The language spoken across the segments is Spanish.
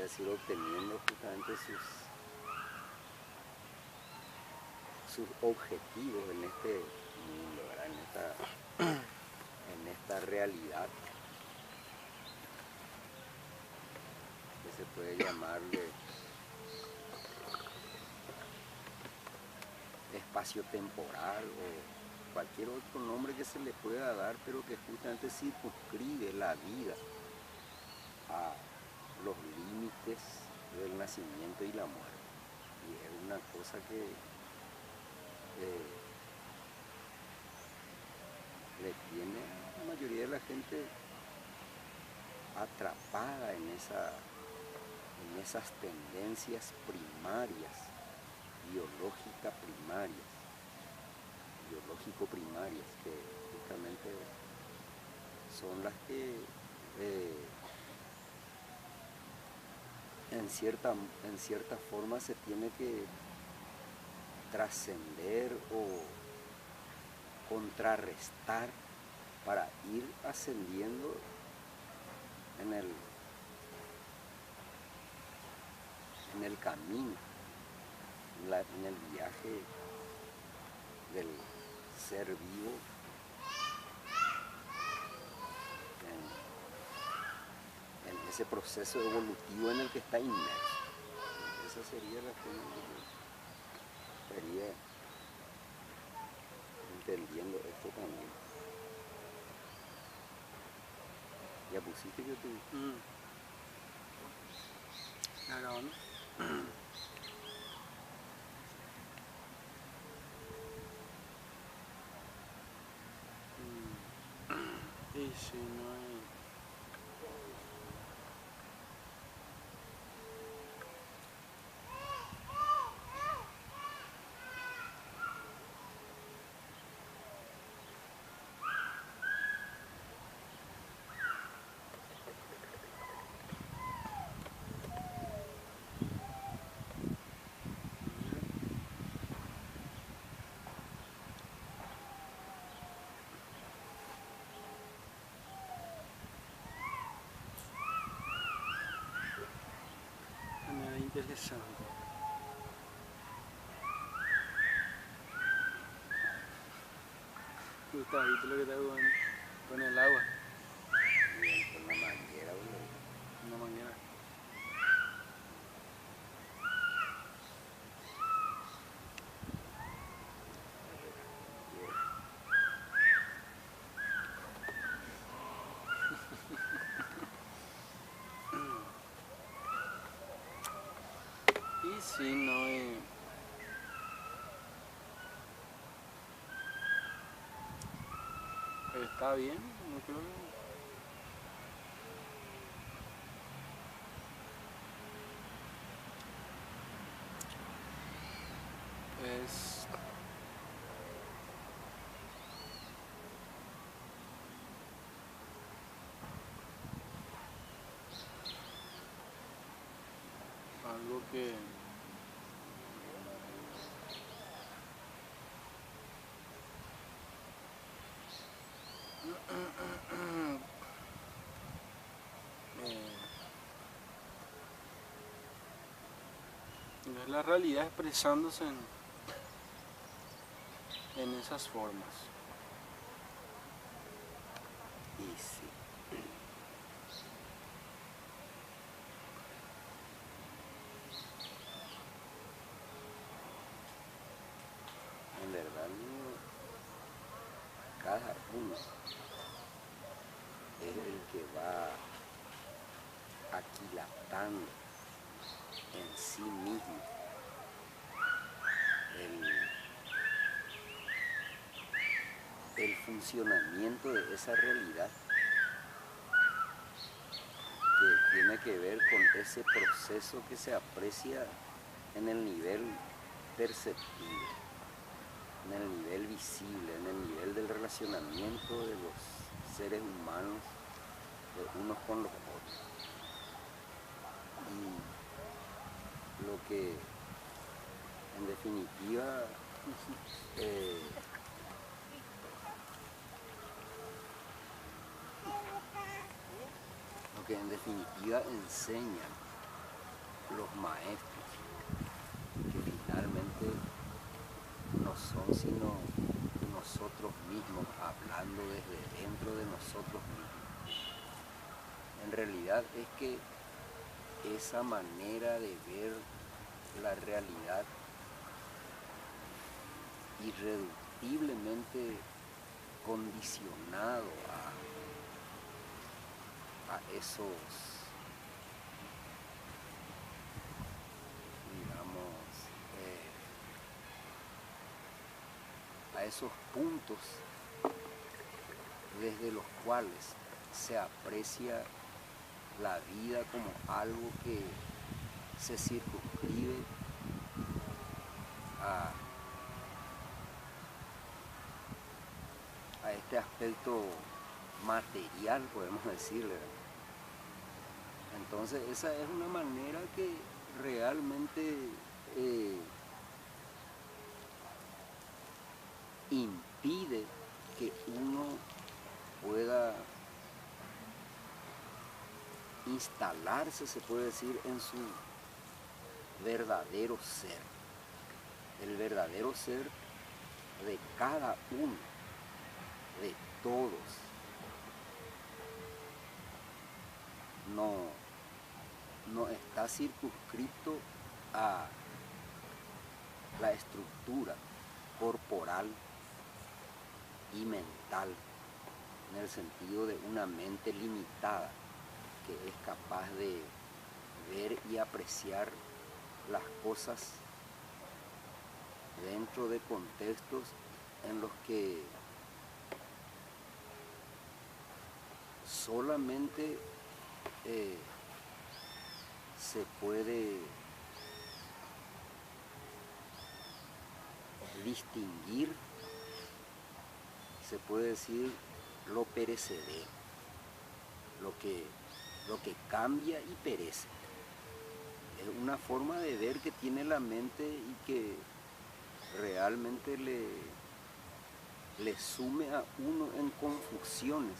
decir, obteniendo justamente sus objetivos en este mundo, ¿verdad? En esta realidad que se puede llamarle espacio temporal o cualquier otro nombre que se le pueda dar, pero que justamente circunscribe la vida a los límites del nacimiento y la muerte. Y es una cosa que le tiene a la mayoría de la gente atrapada en esas tendencias primarias, biológico-primarias, que justamente son las que en cierta forma se tiene que trascender o contrarrestar para ir ascendiendo en el camino, en el viaje del ser vivo, en ese proceso evolutivo en el que está inmerso. Esa sería la forma que estaría entendiendo esto también. ¿Ya pusiste que tú? Claro, ¿no? Y si no hay... Nada interesante. Gustavito lo que está jugando con el agua. Bien, con la manguera, boludo. Una manguera. Y si no hay... Está bien, no creo que... Es... algo que... es la realidad expresándose en esas formas. Y sí. En verdad, cada uno es el que va aquilatando en sí mismo el funcionamiento de esa realidad que tiene que ver con ese proceso que se aprecia en el nivel perceptible, en el nivel visible, en el nivel del relacionamiento de los seres humanos unos con los otros. Y lo que en definitiva enseñan los maestros, que finalmente no son sino nosotros mismos, hablando desde dentro de nosotros mismos. En realidad es que esa manera de ver la realidad irreductiblemente condicionado a esos, digamos, a esos puntos desde los cuales se aprecia la vida como algo que se circunscribe a este aspecto material, podemos decirle. Entonces esa es una manera que realmente impide que uno pueda instalarse, se puede decir, en su verdadero ser. El verdadero ser de cada uno, de todos. No está circunscrito a la estructura corporal y mental, en el sentido de una mente limitada que es capaz de ver y apreciar las cosas dentro de contextos en los que solamente se puede distinguir, se puede decir, lo perecedero, lo que cambia y perece. Es una forma de ver que tiene la mente y que realmente le sume a uno en confusiones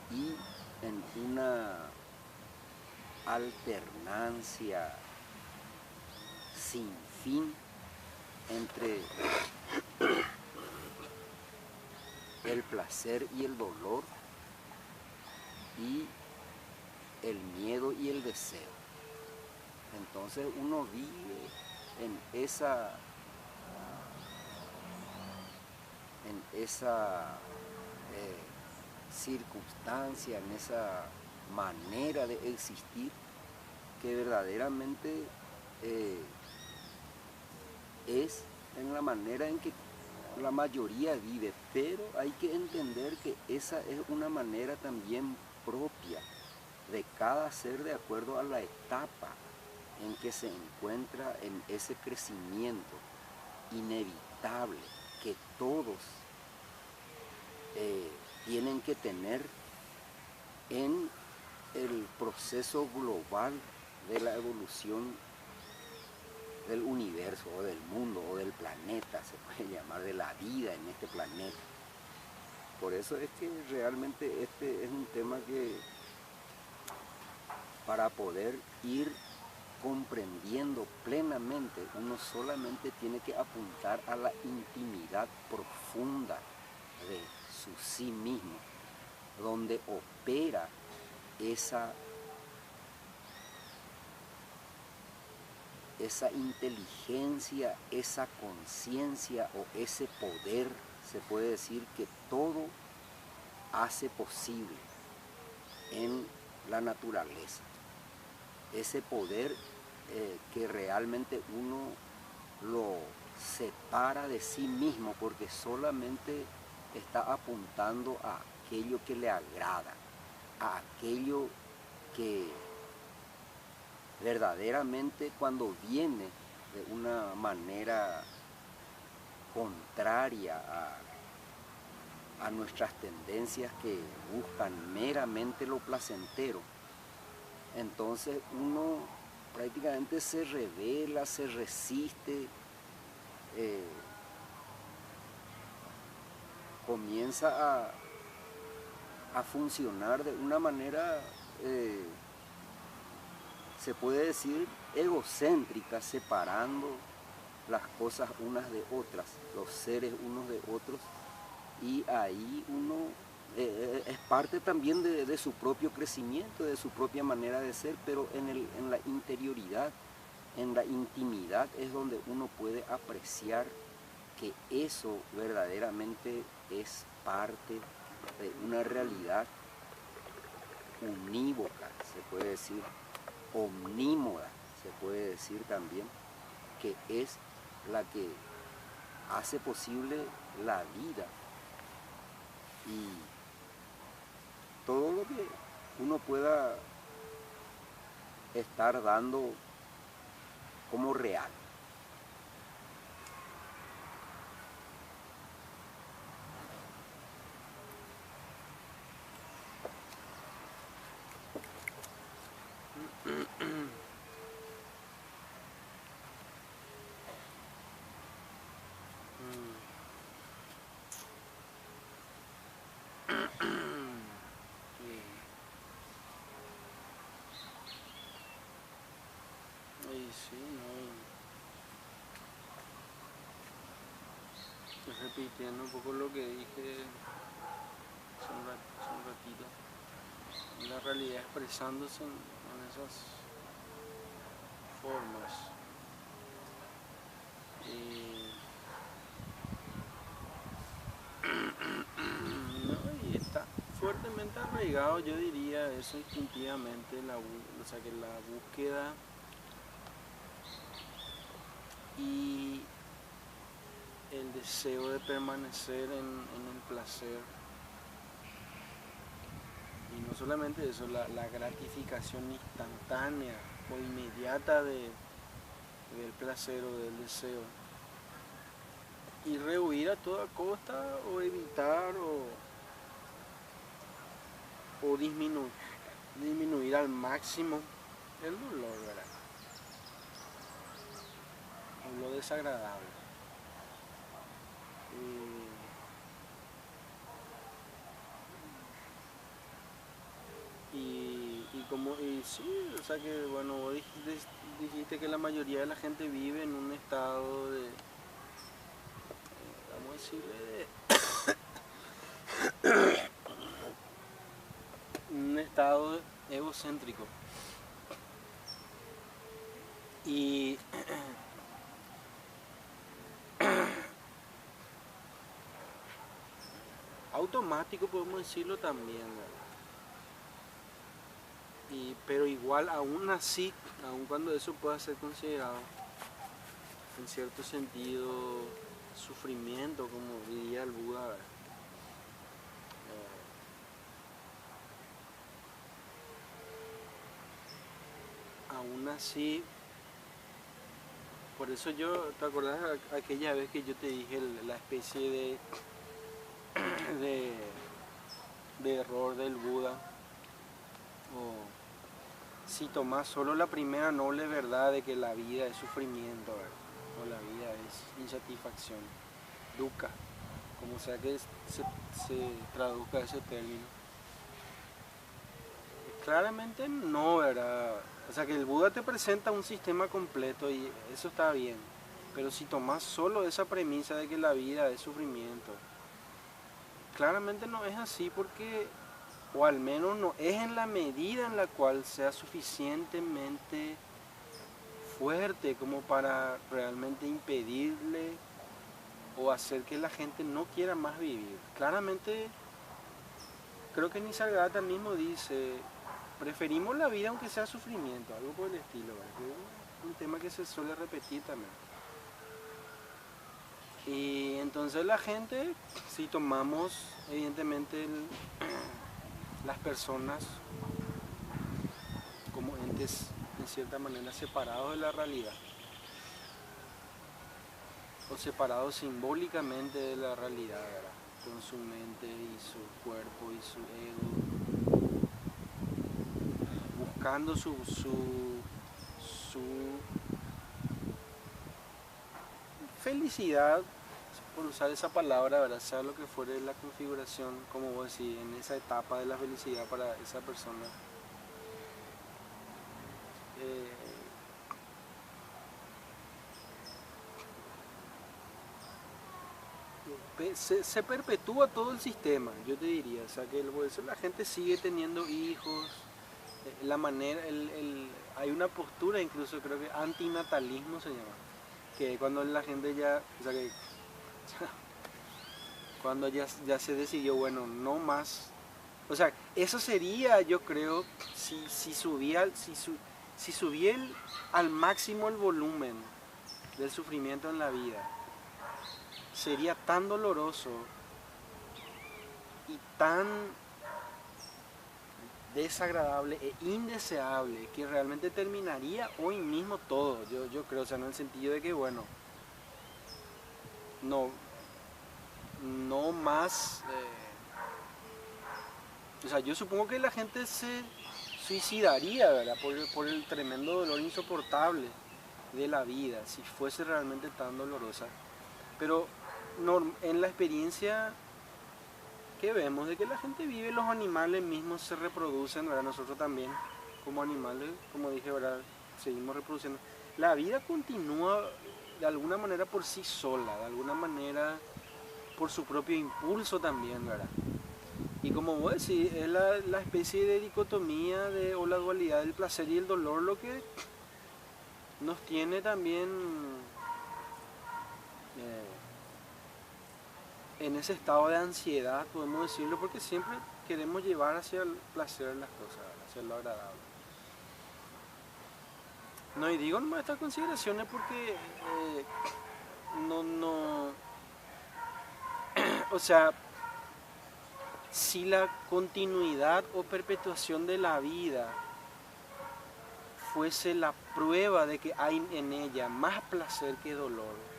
y en una alternancia sin fin entre el placer y el dolor y el miedo y el deseo. Entonces uno vive en esa circunstancia, en esa manera de existir que verdaderamente es en la manera en que la mayoría vive, pero hay que entender que esa es una manera también propia de cada ser de acuerdo a la etapa en que se encuentra en ese crecimiento inevitable que todos tienen que tener en el proceso global de la evolución del universo o del mundo o del planeta, se puede llamar, de la vida en este planeta. Por eso es que realmente este es un tema que para poder ir comprendiendo plenamente uno solamente tiene que apuntar a la intimidad profunda de su sí mismo, donde opera esa inteligencia, esa conciencia o ese poder, se puede decir, que todo hace posible en la naturaleza. Ese poder que realmente uno lo separa de sí mismo porque solamente está apuntando a aquello que le agrada, a aquello que verdaderamente cuando viene de una manera contraria a nuestras tendencias que buscan meramente lo placentero, entonces uno prácticamente se revela, se resiste, comienza a funcionar de una manera se puede decir, egocéntrica, separando las cosas unas de otras, los seres unos de otros, y ahí uno es parte también de su propio crecimiento, de su propia manera de ser, pero en la interioridad, en la intimidad es donde uno puede apreciar que eso verdaderamente es parte de una realidad unívoca, se puede decir, omnímoda, se puede decir también, que es la que hace posible la vida y todo lo que uno pueda estar dando como real. Y sí, no, repitiendo un poco lo que dije hace un ratito, la realidad expresándose en esas formas. No, y está fuertemente arraigado, yo diría eso instintivamente, o sea que la búsqueda y el deseo de permanecer en el placer. Y no solamente eso, la gratificación instantánea o inmediata del placer o del deseo. Y rehuir a toda costa o evitar o disminuir al máximo el dolor, ¿verdad? O lo desagradable. Y sí, o sea que bueno, vos dijiste que la mayoría de la gente vive en un estado de, vamos a decirle, un estado egocéntrico. Y automático podemos decirlo también, ¿verdad? Pero igual aún así, aun cuando eso pueda ser considerado en cierto sentido sufrimiento, como diría el Buda, ¿verdad? Aún así, por eso yo, ¿te acordás aquella vez que yo te dije la especie de, de error del Buda? O si tomás solo la primera noble verdad de que la vida es sufrimiento, ¿verdad? O la vida es insatisfacción, dukkha, como sea que se traduzca ese término. Claramente no, ¿verdad? O sea que el Buda te presenta un sistema completo y eso está bien. Pero si tomas solo esa premisa de que la vida es sufrimiento, claramente no es así porque, o al menos no es en la medida en la cual sea suficientemente fuerte como para realmente impedirle o hacer que la gente no quiera más vivir. Claramente, creo que Nisargadatta mismo dice, preferimos la vida aunque sea sufrimiento, algo por el estilo, ¿verdad? Que es un tema que se suele repetir también. Y entonces la gente, si tomamos evidentemente las personas como entes en cierta manera separados de la realidad, o separados simbólicamente de la realidad, ¿verdad? Con su mente y su cuerpo y su ego, buscando su felicidad, por usar esa palabra, ¿verdad? Sea lo que fuere la configuración, como vos decís, en esa etapa de la felicidad para esa persona. se perpetúa todo el sistema, yo te diría. O sea, que por eso la gente sigue teniendo hijos, la manera, hay una postura incluso, creo que antinatalismo se llama, que cuando la gente ya, o sea, que cuando ya se decidió, bueno, no más. O sea, eso sería, yo creo, si subía, si subía al máximo el volumen del sufrimiento en la vida, sería tan doloroso y tan desagradable e indeseable que realmente terminaría hoy mismo todo. Yo creo, o sea, en el sentido de que, bueno, no, no más. O sea, yo supongo que la gente se suicidaría, ¿verdad? Por el tremendo dolor insoportable de la vida, si fuese realmente tan dolorosa. Pero en la experiencia que vemos de que la gente vive, los animales mismos se reproducen, ¿verdad? Nosotros también, como animales, como dije, ¿verdad? Seguimos reproduciendo. La vida continúa de alguna manera por sí sola, de alguna manera por su propio impulso también, ¿verdad? Y como vos decís, es la especie de dicotomía o la dualidad del placer y el dolor lo que nos tiene también en ese estado de ansiedad, podemos decirlo, porque siempre queremos llevar hacia el placer las cosas, hacia lo agradable. No, y digo nomás estas consideraciones porque no, o sea, si la continuidad o perpetuación de la vida fuese la prueba de que hay en ella más placer que dolor,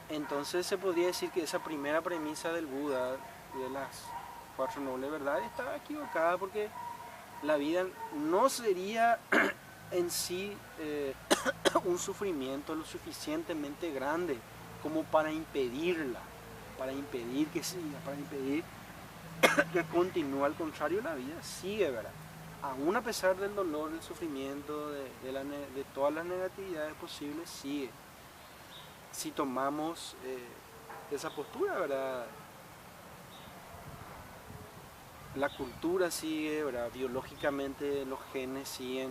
entonces se podría decir que esa primera premisa del Buda, de las 4 nobles verdades, estaba equivocada, porque la vida no sería en sí un sufrimiento lo suficientemente grande como para impedirla, para impedir que siga, para impedir que continúe. Al contrario, la vida sigue, ¿verdad? Aún a pesar del dolor, del sufrimiento, de todas las negatividades posibles, sigue. Si tomamos esa postura, ¿verdad? La cultura sigue, ¿verdad? Biológicamente los genes siguen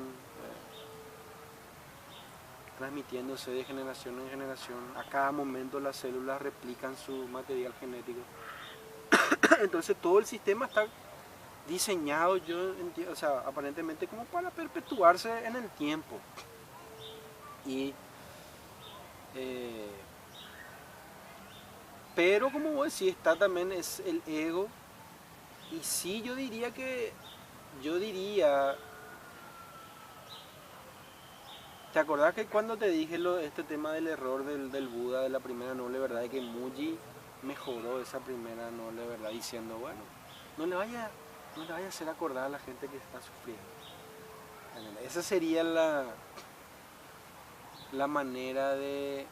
transmitiéndose de generación en generación. A cada momento las células replican su material genético. Entonces todo el sistema está diseñado, yo entiendo, o sea, aparentemente como para perpetuarse en el tiempo. Y pero como vos decís, está también es el ego. Y sí, yo diría, ¿te acordás que cuando te dije este tema del error del Buda, de la primera noble verdad, de que Muji mejoró esa primera noble verdad diciendo, bueno, no le vaya a hacer acordar a la gente que está sufriendo? Esa sería la manera de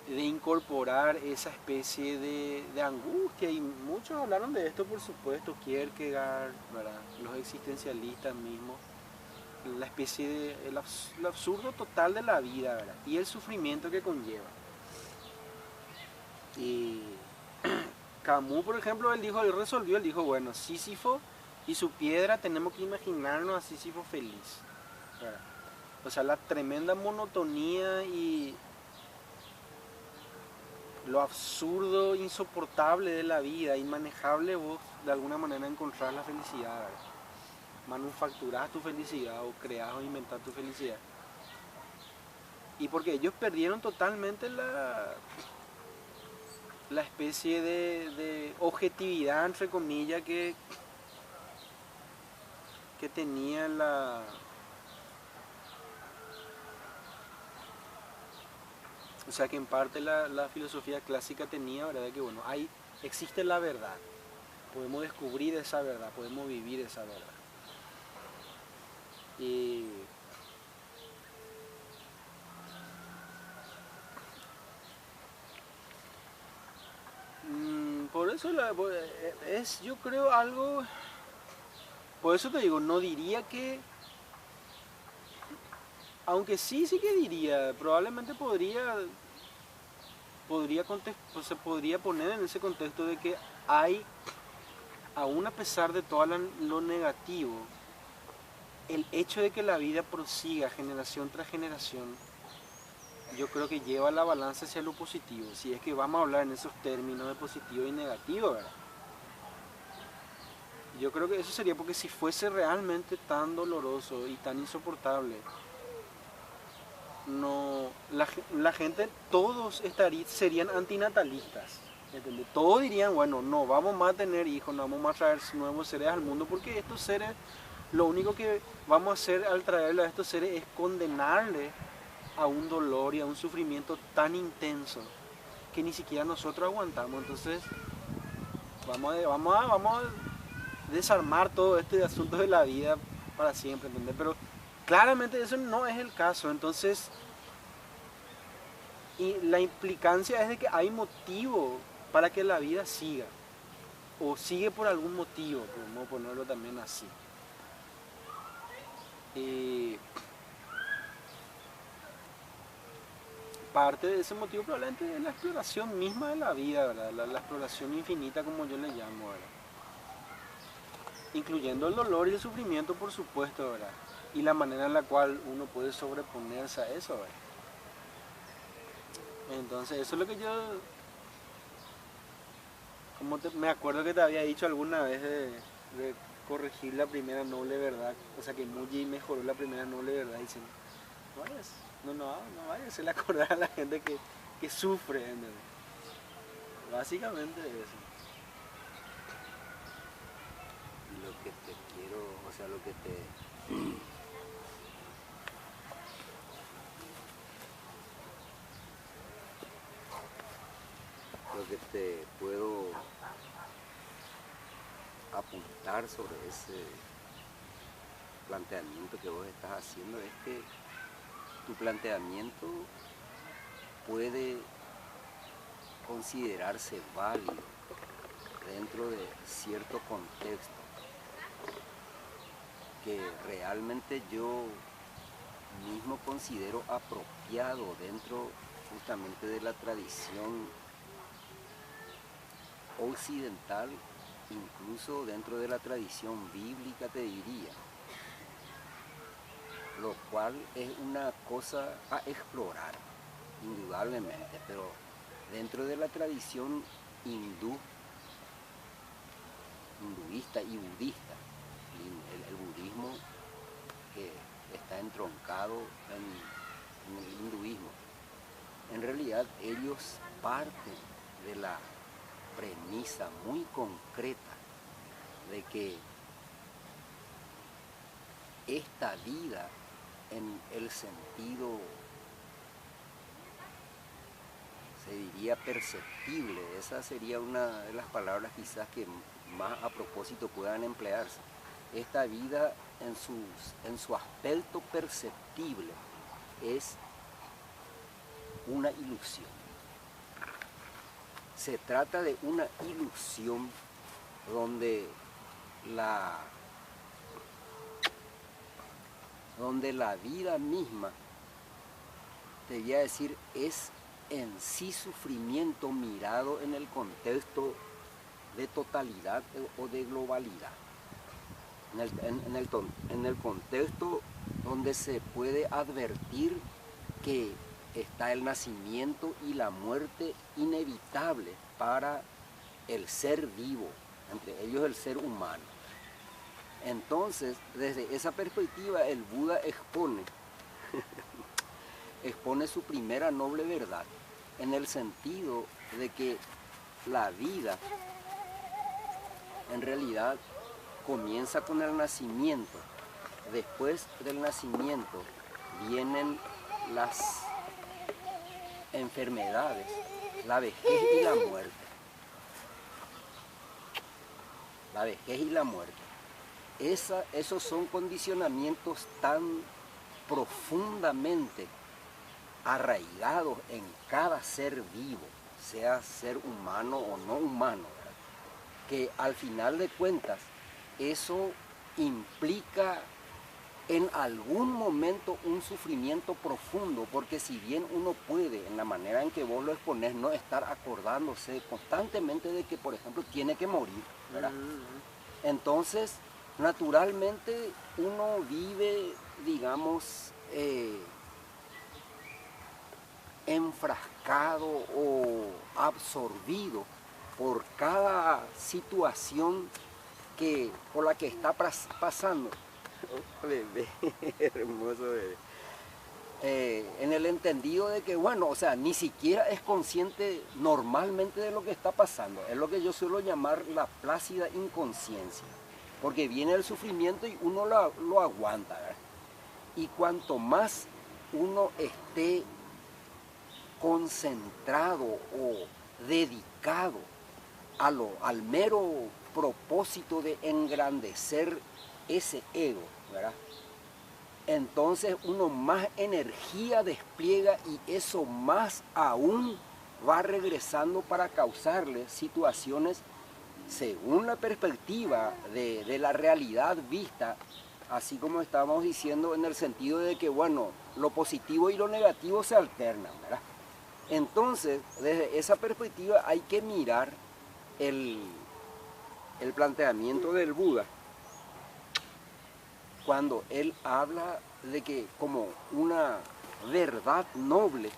incorporar esa especie de angustia, y muchos hablaron de esto, por supuesto, Kierkegaard, ¿verdad? Los existencialistas mismos, la especie de el absurdo total de la vida, ¿verdad? Y el sufrimiento que conlleva. Y Camus, por ejemplo, él dijo, bueno, Sísifo y su piedra, tenemos que imaginarnos a Sísifo feliz, ¿verdad? O sea, la tremenda monotonía y lo absurdo, insoportable de la vida, inmanejable, vos de alguna manera encontrar la felicidad, ¿verdad? Manufacturás tu felicidad o creás o inventás tu felicidad. Y porque ellos perdieron totalmente la especie de objetividad, entre comillas, que tenía o sea, que en parte la filosofía clásica tenía, ¿verdad? Que bueno, existe la verdad, podemos descubrir esa verdad, podemos vivir esa verdad. Y por eso es, yo creo, algo, por eso te digo, no diría que Aunque sí que diría, probablemente pues, se podría poner en ese contexto de que hay, aún a pesar de todo lo negativo, el hecho de que la vida prosiga generación tras generación, yo creo que lleva la balanza hacia lo positivo. Si es que vamos a hablar en esos términos de positivo y negativo, ¿verdad? Yo creo que eso sería porque si fuese realmente tan doloroso y tan insoportable, no, la gente, todos serían antinatalistas. ¿Entendés? Todos dirían, bueno, no vamos más a tener hijos, no vamos a traer nuevos seres al mundo, porque estos seres, lo único que vamos a hacer al traerle a estos seres es condenarle a un dolor y a un sufrimiento tan intenso que ni siquiera nosotros aguantamos. Entonces, vamos a desarmar todo este asunto de la vida para siempre, ¿entendés? Pero claramente eso no es el caso. Entonces, y la implicancia es de que hay motivo para que la vida siga, o sigue por algún motivo, podemos ponerlo también así. Y parte de ese motivo probablemente es la exploración misma de la vida, ¿verdad? La exploración infinita, como yo le llamo, ¿verdad? Incluyendo el dolor y el sufrimiento, por supuesto, ¿verdad? Y la manera en la cual uno puede sobreponerse a eso, ¿verdad? Entonces, eso es lo que yo, me acuerdo que te había dicho alguna vez de corregir la primera noble verdad, o sea que Muji mejoró la primera noble verdad diciendo, no vayas a hacerle acordar a la gente que sufre, ¿entendés? Básicamente eso. Lo que te quiero, o sea, lo que te puedo apuntar sobre ese planteamiento que vos estás haciendo es que tu planteamiento puede considerarse válido dentro de cierto contexto que realmente yo mismo considero apropiado dentro justamente de la tradición occidental, incluso dentro de la tradición bíblica te diría, lo cual es una cosa a explorar, indudablemente, pero dentro de la tradición hinduista y budista, el budismo que está entroncado en el hinduismo, en realidad ellos parten de la premisa muy concreta de que esta vida en el sentido, se diría perceptible, esa sería una de las palabras quizás que más a propósito puedan emplearse, esta vida en su aspecto perceptible es una ilusión. Se trata de una ilusión donde la vida misma, te voy a decir, es en sí sufrimiento mirado en el contexto de totalidad o de globalidad. En el contexto donde se puede advertir que está el nacimiento y la muerte inevitable para el ser vivo, entre ellos el ser humano. Entonces, desde esa perspectiva, el Buda expone su primera noble verdad, en el sentido de que la vida, en realidad, comienza con el nacimiento. Después del nacimiento vienen las enfermedades, la vejez y la muerte. La vejez y la muerte. Esos son condicionamientos tan profundamente arraigados en cada ser vivo, sea ser humano o no humano, ¿verdad? Que al final de cuentas eso implica en algún momento un sufrimiento profundo, porque si bien uno puede, en la manera en que vos lo exponés, no estar acordándose constantemente de que, por ejemplo, tiene que morir, ¿verdad? Entonces, naturalmente, uno vive, digamos, enfrascado o absorbido por cada situación por la que está pasando. Oh, bebé, hermoso bebé. En el entendido de que, bueno, o sea, ni siquiera es consciente normalmente de lo que está pasando. Es lo que yo suelo llamar la plácida inconsciencia. Porque viene el sufrimiento y uno lo aguanta, ¿verdad? Y cuanto más uno esté concentrado o dedicado al mero propósito de engrandecer ese ego, ¿verdad? Entonces uno más energía despliega y eso más aún va regresando para causarle situaciones según la perspectiva de la realidad vista, así como estábamos diciendo en el sentido de que, bueno, lo positivo y lo negativo se alternan, ¿verdad? Entonces, desde esa perspectiva hay que mirar el planteamiento del Buda, cuando él habla de que como una verdad noble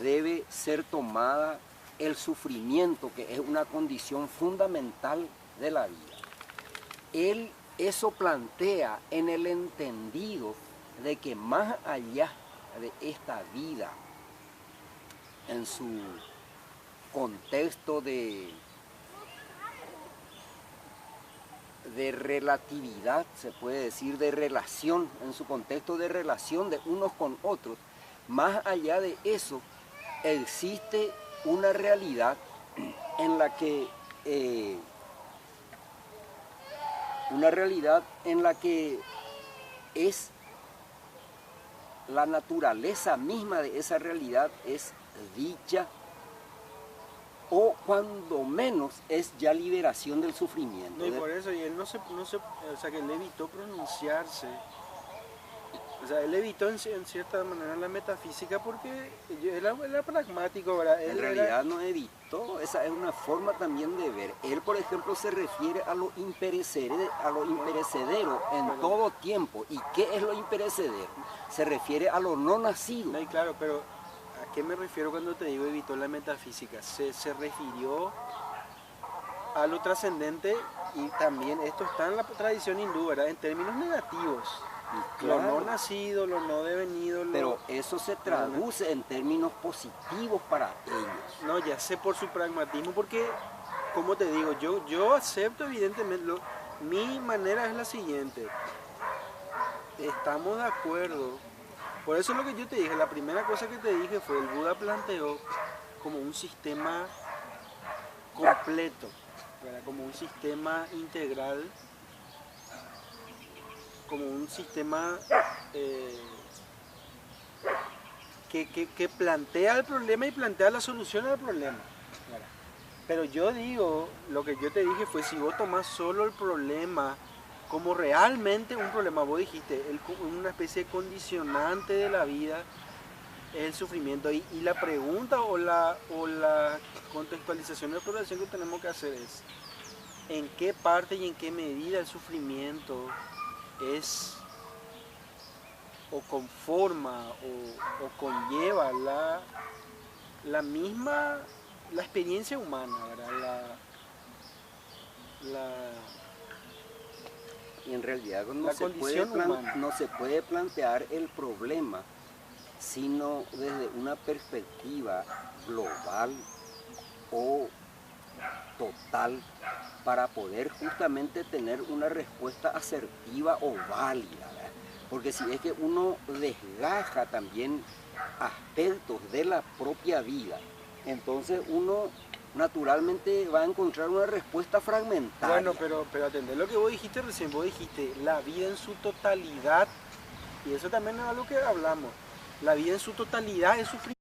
debe ser tomada el sufrimiento, que es una condición fundamental de la vida. Él eso plantea en el entendido de que más allá de esta vida, en su contexto de relatividad, se puede decir, de relación, en su contexto de relación de unos con otros, más allá de eso existe una realidad en la que es la naturaleza misma de esa realidad es dicha, o cuando menos es ya liberación del sufrimiento. No, y por eso, y él no se, o sea, que él evitó pronunciarse. O sea, él evitó en cierta manera la metafísica porque él era pragmático, ¿verdad? En realidad no evitó, esa es una forma también de ver. Él, por ejemplo, se refiere a lo imperecedero en todo tiempo. ¿Y qué es lo imperecedero? Se refiere a lo no nacido. No, y claro, pero ¿a qué me refiero cuando te digo evitó la metafísica? Se refirió a lo trascendente, y también esto está en la tradición hindú, ¿verdad? En términos negativos. Claro. Lo no nacido, lo no devenido. Pero eso se traduce en términos positivos para ellos. No, ya sé por su pragmatismo, porque, como te digo, yo acepto evidentemente, mi manera es la siguiente. Estamos de acuerdo. Por eso es lo que yo te dije, la primera cosa que te dije fue, el Buda planteó como un sistema completo, ¿verdad? Como un sistema integral, como un sistema que plantea el problema y plantea la solución al problema, ¿verdad? Pero yo digo, lo que yo te dije fue, si vos tomás solo el problema como realmente un problema, vos dijiste, una especie de condicionante de la vida es el sufrimiento, y la pregunta o la contextualización de la población que tenemos que hacer es, ¿en qué parte y en qué medida el sufrimiento es o conforma o conlleva la misma, la experiencia humana, ¿verdad? Y en realidad la condición humana. No se puede plantear el problema sino desde una perspectiva global o total, para poder justamente tener una respuesta asertiva o válida, ¿verdad? Porque si es que uno desgaja también aspectos de la propia vida, entonces uno naturalmente va a encontrar una respuesta fragmentaria. Bueno, pero atendé lo que vos dijiste recién, vos dijiste la vida en su totalidad, y eso también es algo que hablamos, la vida en su totalidad es sufrimiento.